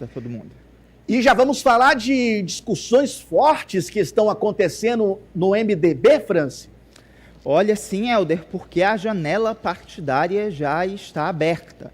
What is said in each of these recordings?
para todo mundo. E já vamos falar de discussões fortes que estão acontecendo no MDB, Franci? Olha, sim, Helder, porque a janela partidária já está aberta.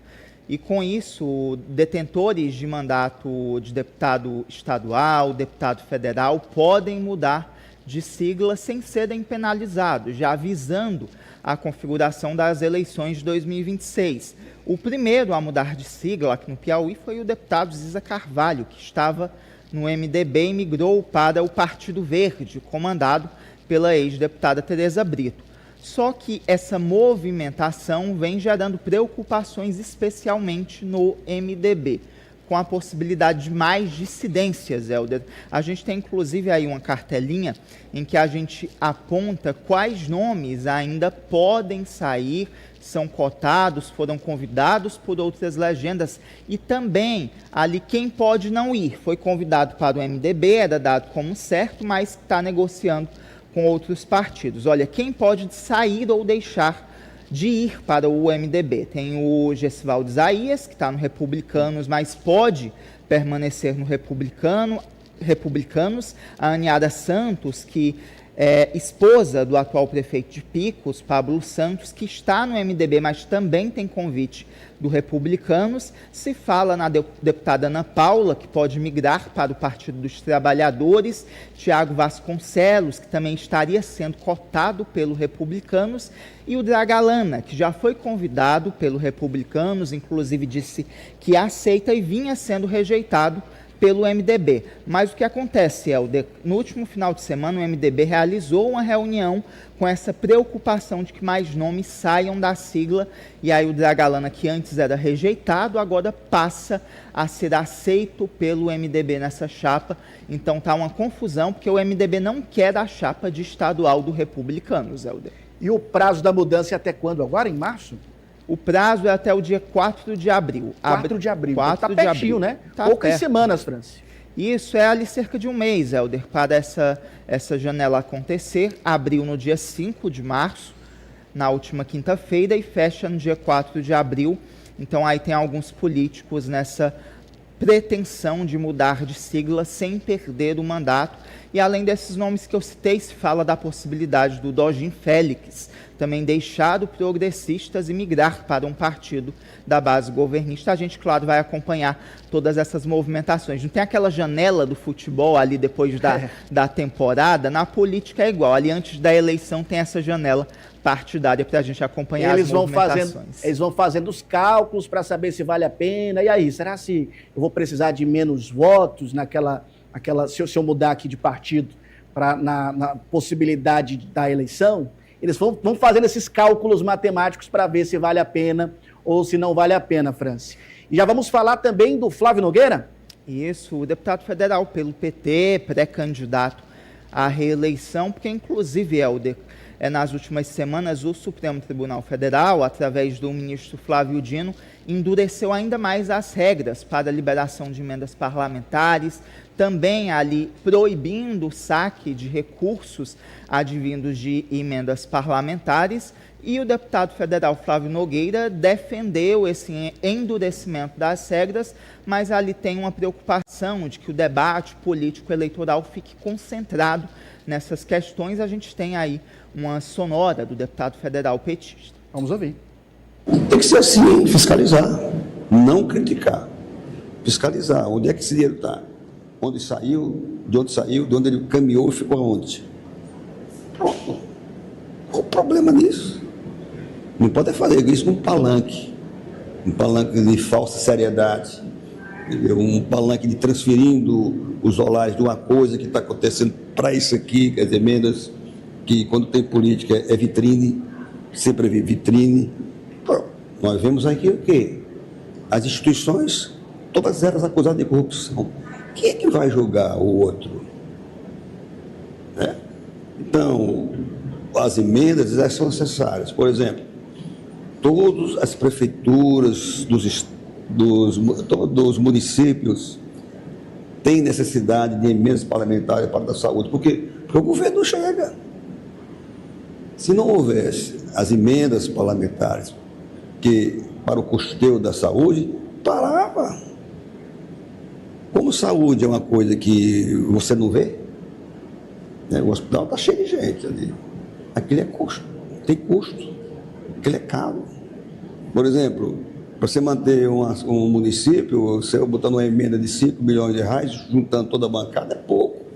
E com isso, detentores de mandato de deputado estadual, deputado federal, podem mudar de sigla sem serem penalizados, já avisando a configuração das eleições de 2026. O primeiro a mudar de sigla aqui no Piauí foi o deputado Ziza Carvalho, que estava no MDB e migrou para o Partido Verde, comandado pela ex-deputada Tereza Brito. Só que essa movimentação vem gerando preocupações, especialmente no MDB, com a possibilidade de mais dissidências, Helder. A gente tem, inclusive, aí uma cartelinha em que a gente aponta quais nomes ainda podem sair, são cotados, foram convidados por outras legendas, e também ali quem pode não ir. Foi convidado para o MDB, era dado como certo, mas está negociando com outros partidos. Olha, quem pode sair ou deixar de ir para o MDB? Tem o Gessivaldo Isaías, que está no Republicanos, mas pode permanecer no Republicanos. A Aniara Santos, que é esposa do atual prefeito de Picos, Pablo Santos, que está no MDB, mas também tem convite do Republicanos. Se fala na deputada Ana Paula, que pode migrar para o Partido dos Trabalhadores, Tiago Vasconcelos, que também estaria sendo cotado pelo Republicanos, e o Dragalana, que já foi convidado pelo Republicanos, inclusive disse que aceita e vinha sendo rejeitado pelo MDB. Mas o que acontece, Helder, no último final de semana o MDB realizou uma reunião com essa preocupação de que mais nomes saiam da sigla, e aí o Dragalana, que antes era rejeitado, agora passa a ser aceito pelo MDB nessa chapa. Então tá uma confusão, porque o MDB não quer a chapa de estadual do Republicanos, Helder. E o prazo da mudança é até quando? Agora, em março? O prazo é até o dia 4 de abril. 4 de abril. 4 tá de pertinho, abril. Né? Tá Poucas perto. semanas, Franci. Isso é ali cerca de um mês, Helder, para essa janela acontecer. Abriu no dia 5 de março, na última quinta-feira, e fecha no dia 4 de abril. Então aí tem alguns políticos nessa pretensão de mudar de sigla sem perder o mandato. E além desses nomes que eu citei, se fala da possibilidade do Dogin Félix também deixar o Progressistas e migrar para um partido da base governista. A gente, claro, vai acompanhar todas essas movimentações. Não tem aquela janela do futebol ali depois da temporada? Na política é igual. Ali antes da eleição tem essa janela partidária para a gente acompanhar as movimentações. Eles vão fazendo os cálculos para saber se vale a pena. E aí, será se eu vou precisar de menos votos se eu mudar aqui de partido na possibilidade da eleição? Eles vão fazendo esses cálculos matemáticos para ver se vale a pena ou se não vale a pena, Franci. E já vamos falar também do Flávio Nogueira? Isso, o deputado federal pelo PT, pré-candidato à reeleição, porque inclusive, Helder, nas últimas semanas o Supremo Tribunal Federal, através do ministro Flávio Dino, endureceu ainda mais as regras para a liberação de emendas parlamentares, também ali proibindo o saque de recursos advindos de emendas parlamentares, e o deputado federal Flávio Nogueira defendeu esse endurecimento das regras, mas ali tem uma preocupação de que o debate político eleitoral fique concentrado nessas questões. A gente tem aí uma sonora do deputado federal petista. Vamos ouvir. Tem que ser assim, fiscalizar, não criticar, fiscalizar. Onde é que esse dinheiro está? Onde saiu, de onde ele caminhou e ficou aonde? Pronto. Qual o problema nisso? Não pode fazer isso num palanque de falsa seriedade, entendeu? Um palanque de transferindo os olhares de uma coisa que está acontecendo para isso aqui, quer dizer, emendas que quando tem política é vitrine, sempre é vitrine. Pô, nós vemos aqui o quê? As instituições, todas elas acusadas de corrupção. Quem é que vai julgar o outro? Então, as emendas são necessárias. Por exemplo, todas as prefeituras dos municípios têm necessidade de emendas parlamentares para a saúde. Por quê? Porque o governo não chega. Se não houvesse as emendas parlamentares para o custeio da saúde, parava. Como saúde é uma coisa que você não vê, né? O hospital está cheio de gente ali. Aquilo é custo, tem custo, aquilo é caro. Por exemplo, para você manter um município, você botando uma emenda de 5 bilhões de reais, juntando toda a bancada, é pouco.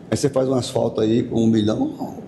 Aí você faz um asfalto aí com 1 milhão, não.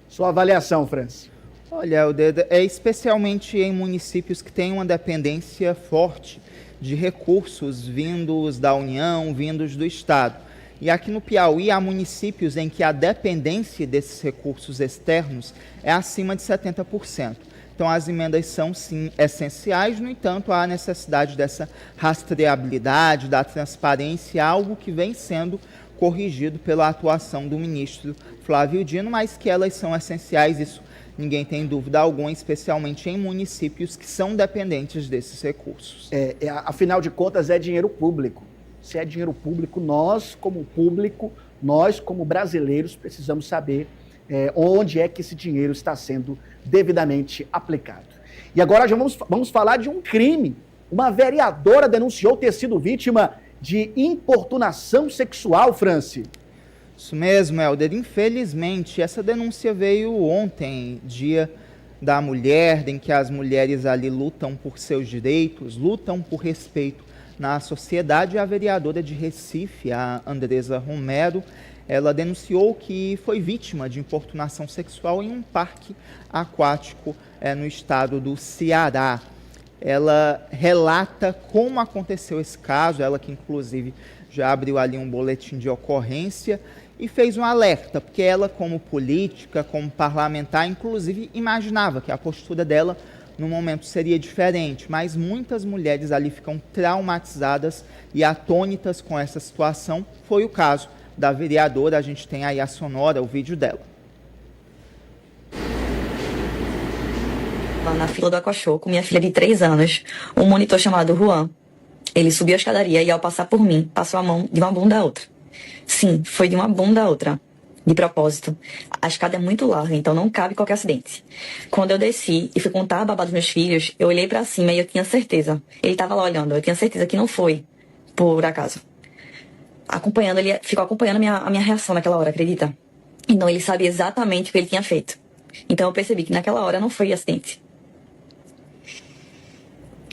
Sua avaliação, Francis. Olha, é especialmente em municípios que têm uma dependência forte de recursos vindos da União, vindos do Estado. E aqui no Piauí há municípios em que a dependência desses recursos externos é acima de 70%. Então as emendas são sim essenciais, no entanto há necessidade dessa rastreabilidade, da transparência, algo que vem sendo corrigido pela atuação do ministro Flávio Dino, mas que elas são essenciais, isso ninguém tem dúvida alguma, especialmente em municípios que são dependentes desses recursos. Afinal de contas, é dinheiro público. Se é dinheiro público, nós como brasileiros, precisamos saber onde é que esse dinheiro está sendo devidamente aplicado. E agora já vamos falar de um crime. Uma vereadora denunciou ter sido vítima de importunação sexual, Franci. Isso mesmo, Helder. Infelizmente, essa denúncia veio ontem, Dia da Mulher, em que as mulheres ali lutam por seus direitos, lutam por respeito na sociedade. A vereadora de Recife, a Andresa Romero, ela denunciou que foi vítima de importunação sexual em um parque aquático no estado do Ceará. Ela relata como aconteceu esse caso, ela que inclusive já abriu ali um boletim de ocorrência e fez um alerta, porque ela como política, como parlamentar, inclusive imaginava que a postura dela no momento seria diferente, mas muitas mulheres ali ficam traumatizadas e atônitas com essa situação. Foi o caso da vereadora, a gente tem aí a sonora, o vídeo dela. Na fila do Aquashow com minha filha de 3 anos, um monitor chamado Juan. Ele subiu a escadaria e ao passar por mim, passou a mão de uma bunda a outra. Sim, foi de uma bunda a outra. De propósito. A escada é muito larga, então não cabe qualquer acidente. Quando eu desci e fui contar a babá dos meus filhos, eu olhei pra cima e eu tinha certeza. Ele tava lá olhando, eu tinha certeza que não foi por acaso. Ele ficou acompanhando a minha reação naquela hora, acredita? Então ele sabia exatamente o que ele tinha feito. Então eu percebi que naquela hora não foi acidente.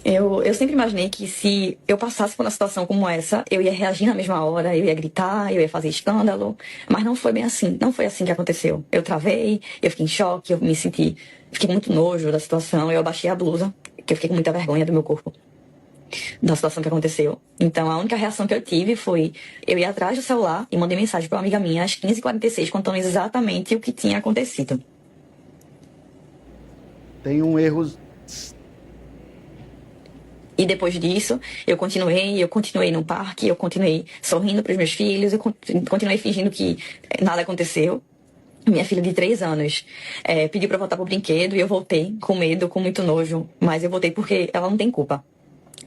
Eu sempre imaginei que se eu passasse por uma situação como essa, eu ia reagir na mesma hora, eu ia gritar, eu ia fazer escândalo, mas não foi bem assim, não foi assim que aconteceu. Eu travei, eu fiquei em choque, fiquei muito nojo da situação, eu abaixei a blusa, que eu fiquei com muita vergonha do meu corpo, da situação que aconteceu. Então a única reação que eu tive foi, eu ir atrás do celular e mandei mensagem para uma amiga minha às 15h46, contando exatamente o que tinha acontecido. Tem um erro. E depois disso, eu continuei no parque, eu continuei sorrindo para os meus filhos, eu continuei fingindo que nada aconteceu. Minha filha de 3 anos pediu para voltar pro brinquedo e eu voltei com medo, com muito nojo, mas eu voltei porque ela não tem culpa.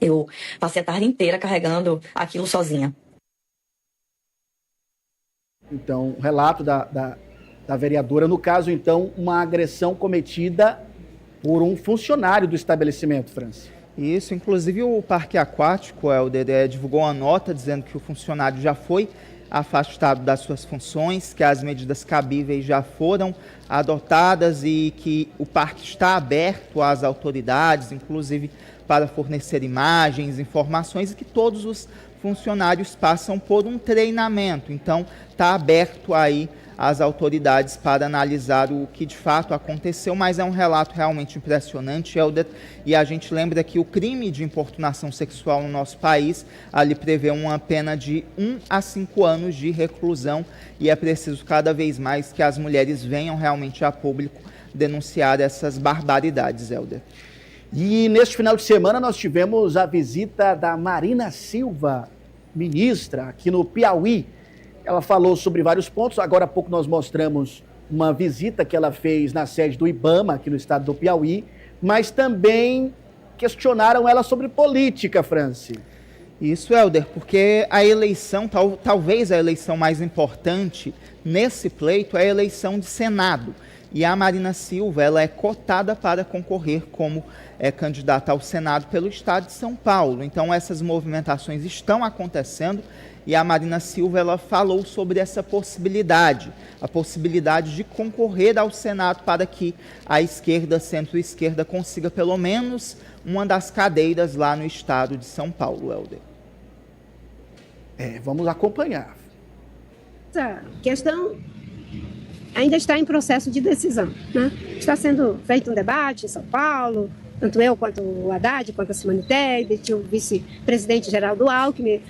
Eu passei a tarde inteira carregando aquilo sozinha. Então, relato da vereadora, no caso, então, uma agressão cometida por um funcionário do estabelecimento, França. Isso, inclusive o parque aquático, Helder, divulgou uma nota dizendo que o funcionário já foi afastado das suas funções, que as medidas cabíveis já foram adotadas e que o parque está aberto às autoridades, inclusive para fornecer imagens, informações, e que todos os funcionários passam por um treinamento. Então, está aberto aí às autoridades para analisar o que de fato aconteceu, mas é um relato realmente impressionante, Helder, e a gente lembra que o crime de importunação sexual no nosso país, ali prevê uma pena de 1 a 5 anos de reclusão, e é preciso cada vez mais que as mulheres venham realmente a público denunciar essas barbaridades, Helder. E neste final de semana nós tivemos a visita da Marina Silva, ministra, aqui no Piauí. Ela falou sobre vários pontos. Agora há pouco nós mostramos uma visita que ela fez na sede do IBAMA, aqui no estado do Piauí, mas também questionaram ela sobre política, Franci. Isso, Helder, porque a eleição, talvez a eleição mais importante nesse pleito é a eleição de Senado. e a Marina Silva ela é cotada para concorrer como candidata ao Senado pelo estado de São Paulo. Então essas movimentações estão acontecendo e a Marina Silva ela falou sobre essa possibilidade, a possibilidade de concorrer ao Senado para que a esquerda, centro-esquerda, consiga pelo menos uma das cadeiras lá no estado de São Paulo, Helder. Vamos acompanhar. Essa questão ainda está em processo de decisão, né? Está sendo feito um debate em São Paulo, tanto eu quanto o Haddad, quanto a Simone Tebet, o vice-presidente Geraldo Alckmin,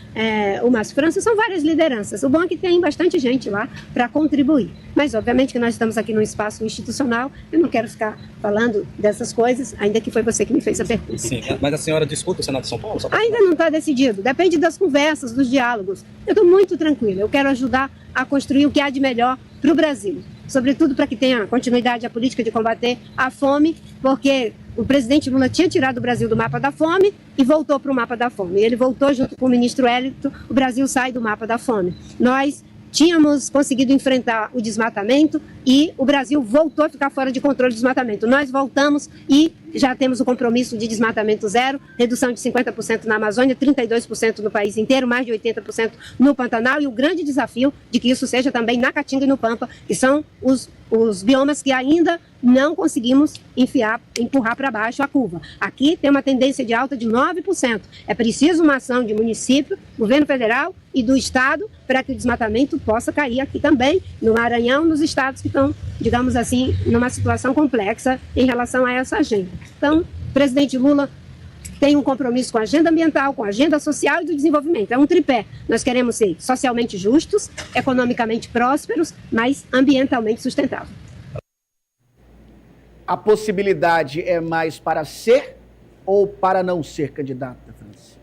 o Márcio França, são várias lideranças. O bom é que tem bastante gente lá para contribuir. Mas, obviamente, que nós estamos aqui num espaço institucional, eu não quero ficar falando dessas coisas, ainda que foi você que me fez a pergunta. Sim, mas a senhora disputa o Senado de São Paulo? Ainda não está decidido, depende das conversas, dos diálogos. Eu estou muito tranquila, eu quero ajudar a construir o que há de melhor para o Brasil. Sobretudo para que tenha continuidade a política de combater a fome, porque o presidente Lula tinha tirado o Brasil do mapa da fome e voltou para o mapa da fome. Ele voltou junto com o ministro Hélito, o Brasil sai do mapa da fome. Nós tínhamos conseguido enfrentar o desmatamento e o Brasil voltou a ficar fora de controle do desmatamento. Nós voltamos e já temos o compromisso de desmatamento zero, redução de 50% na Amazônia, 32% no país inteiro, mais de 80% no Pantanal e o grande desafio de que isso seja também na Caatinga e no Pampa, que são os biomas que ainda não conseguimos empurrar para baixo a curva. Aqui tem uma tendência de alta de 9%. É preciso uma ação de município, governo federal e do estado para que o desmatamento possa cair aqui também, no Maranhão, nos estados que estão, digamos assim, numa situação complexa em relação a essa agenda. Então, o presidente Lula tem um compromisso com a agenda ambiental, com a agenda social e do desenvolvimento. É um tripé. Nós queremos ser socialmente justos, economicamente prósperos, mas ambientalmente sustentáveis. A possibilidade é mais para ser ou para não ser candidata, França?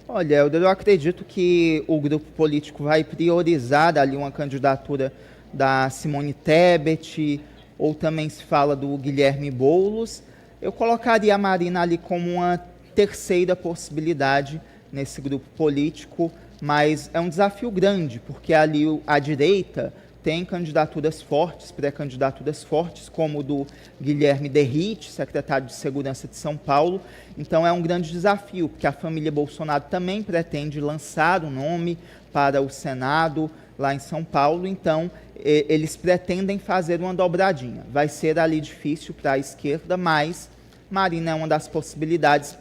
Olha, eu acredito que o grupo político vai priorizar ali uma candidatura da Simone Tebet, ou também se fala do Guilherme Boulos. Eu colocaria a Marina ali como uma terceira possibilidade nesse grupo político, mas é um desafio grande, porque ali a direita tem candidaturas fortes, pré-candidaturas fortes, como o do Guilherme Derrite, secretário de Segurança de São Paulo. Então é um grande desafio, porque a família Bolsonaro também pretende lançar o nome para o Senado lá em São Paulo, então eles pretendem fazer uma dobradinha. Vai ser ali difícil para a esquerda, mas Marina é uma das possibilidades,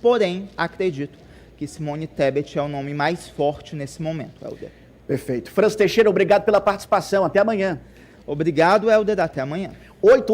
porém acredito que Simone Tebet é o nome mais forte nesse momento, Helder. Perfeito. França Teixeira, obrigado pela participação. Até amanhã. Obrigado, Helder. Até amanhã. 8 horas.